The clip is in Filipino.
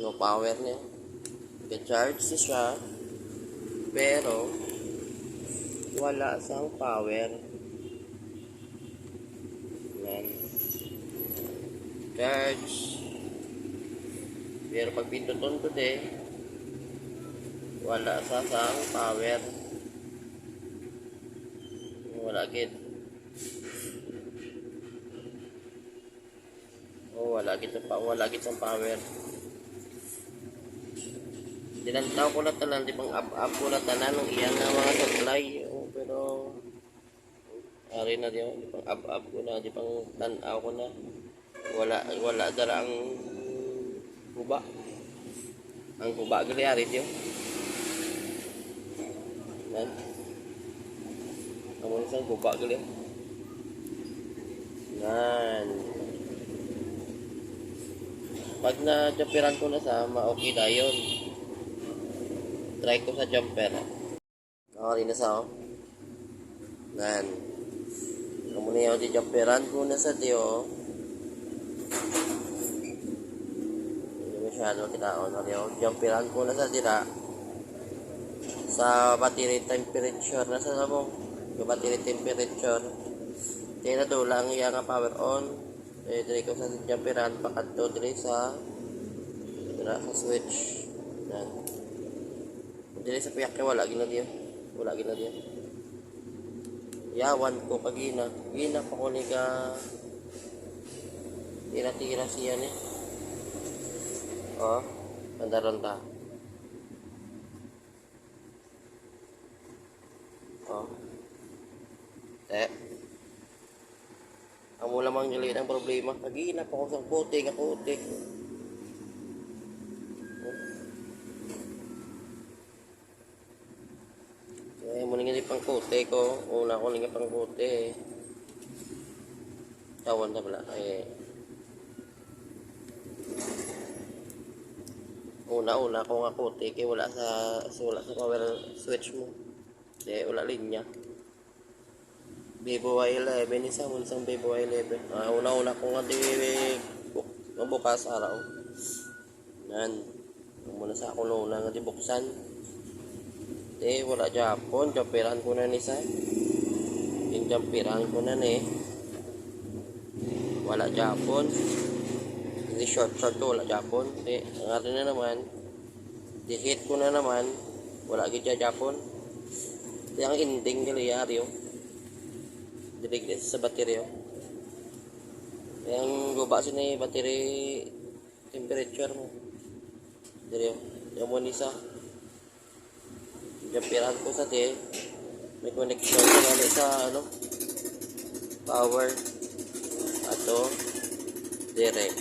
No power niya. Nag-charge siya. Pero wala siyang power. Yan. Charge. Pero pag pinduton ko wala siyang power. Wala gid. Wala gid sa power. Dilantaw ko na tanan, di pang up ko na tanan ng iyang mga supply. Pero ari na di pang up ko na, di pang tanaw ko na. Wala dara ang kuba. Ang kuba gali ari diyo. Yan. Amo isang kuba gali. Yan. Pag na-jumperan ko na sa okay na yun. Try ko sa jumper. Okay na sa Yan. Muna yung di-jumperan ko na sa tiyo. Hindi masyado tinaon. Jumperan ko na sa tira. Sa battery temperature na sa mo. Yung battery temperature. Kaya na doon lang yung power on. Dili ko sa jumperan pakadto dili sa switch. Yan. Dili sa piyak wala gina diyo. Yawan ko pagina. Gina pa ko ni ka tira siya ni. Bandaron ta. Amo lamang gali ang problema. Pagina pa ko sa putik. Muna nga pang kote ko. Una ko nga pang kote. Tawan na pala. Una ko nga kote. Kaya wala sa power switch mo. Wala linya. Vivo Y11. Isang Vivo Y11. Una ko nga bukas araw. Yan. Muna sa ako una nga di buksan. Wala Japon, jumperan ko na ni sa. Yung jumperan ko na ni. Wala Japon. Hindi short ko, wala Japon. Ang na naman. Di-hit ko na naman. Wala gid Japon. Ang ending galiyaryo. Diligres sa baterya. Yang guba sini battery temperature mo. Diri yung mo ni sa jumperan ko sa may connection sa power ato direct